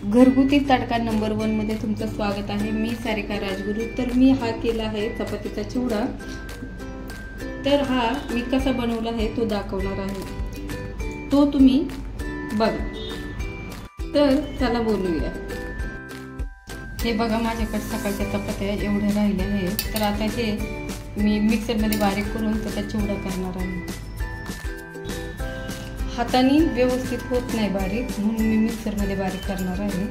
घरगुती तडका नंबर 1 मध्ये तुमचं स्वागत आहे। मी सारिका राजगुरू। तर मी हा केला आहे चपातीचा चिवडा। तर हा मी कसा बनवला आहे तो दाखवणार आहे, तो तुम्ही बघा। तर चला बोलूया। हे बघा, माझ्याकडे सकाळच्या चपात्या एवढ्या राहिल्या आहेत। तर आता हे मी मिक्सर मध्ये बारीक करून त्याचा चिवडा करणार आहे। हाताने व्यवस्थित होत नाही बारीक, म्हणून मी मिक्सर मध्ये बारीक करणार आहे।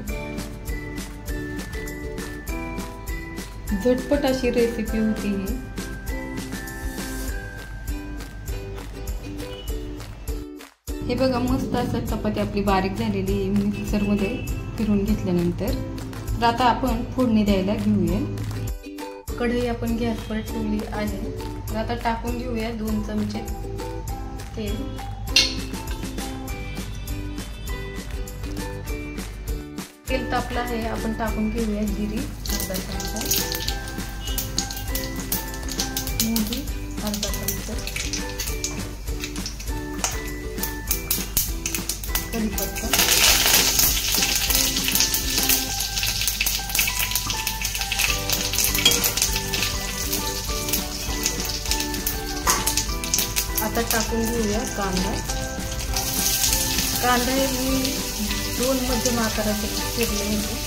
झटपट अशी रेसिपी होती ही। हे बघा, मस्त असं चपाती आपली बारीक झालेली आहे मिक्सर मध्ये फिरून घेतल्यानंतर। तर आता आपण फोडणी द्यायला घेऊया। कढई आपण गॅसवर ठेवली आहे। तर आता टाकून घेऊया 2 चमचे तेल। तेल तापलं आहे, आपण टाकून घेऊया जिरी अर्धा चमचा, मोहरी अर्धा चमचा, कढीपत्ता, आता टाकून घेऊया कांदा। कांदा हे मी 2 मध्यम आकाराचे चिरले होते।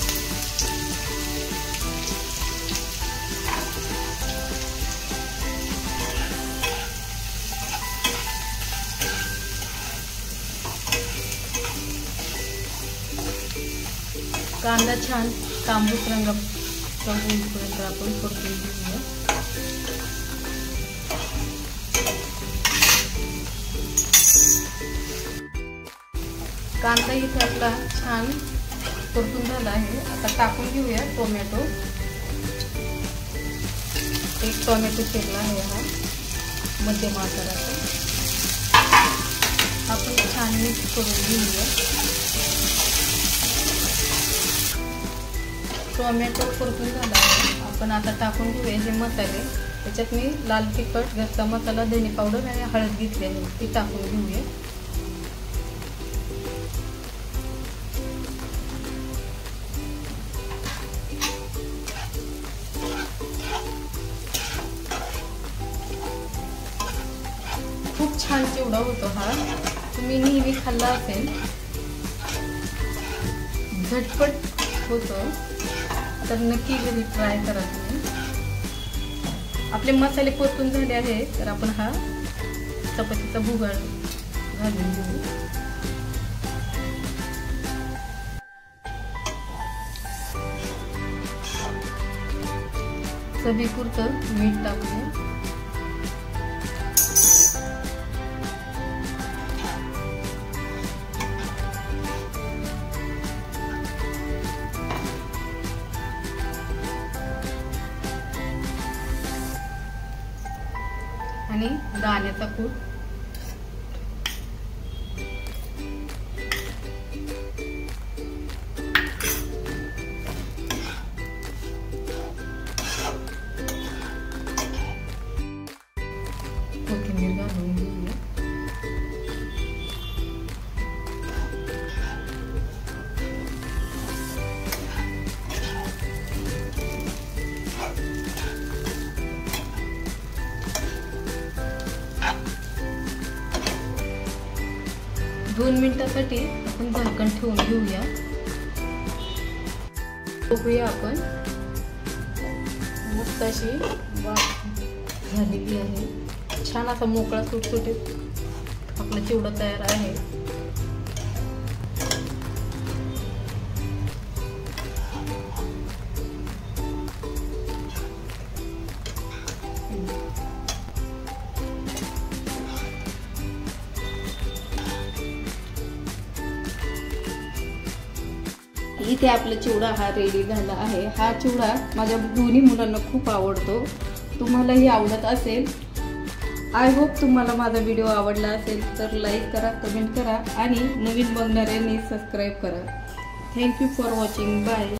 कांदा छान तांबूस रंगाचा होईपर्यंत आपण परतून घेऊया। कांदा इथे आपला छान परतून झाला आहे। आता टाकून घेऊया टोमॅटो। 1 टोमॅटो चिरला आहे हा मध्यम आकाराचा। आपण छान मिक्स करून घेऊया। टोमॅटो परतून झाला आहे, आपण आता टाकून घेऊया हे मसाले। त्याच्यात मी लाल तिखट, घरचा मसाला, धने पावडर आणि हळद घेतली आहे, ती टाकून घेऊया। खूप छान चिवडा होतो हा, तुम्ही नेहमी खाल्ला असेल। झटपट होतो, तर नक्की घरी ट्राय करा तुम्ही। आपले मसाले परतून झाले आहेत, तर आपण हा चपातीचा भुगा घालून घेऊ। चवीपुरतं मीठ टाकूया। आणि दाण्याचा कूट, कोथिंबीर घालून घेऊया। दोन मिनिटांसाठी आपण झाकण ठेवून घेऊया। बघूया आपण, मस्त अशी वाफ झालेली आहे। छान असा मोकळा सुटसुटीत आपला चिवडा तयार आहे। इथे आपला चिवडा हा रेडी झाला आहे। हा चिवडा माझ्या दोन्ही मुलांना खूप आवडतो। तुम्हालाही आवडत असेल। आय होप तुम्हाला माझा व्हिडिओ आवडला असेल तर लाईक करा, कमेंट करा आणि नवीन बघणाऱ्यांनी सबस्क्राईब करा। Thank you for watching. Bye.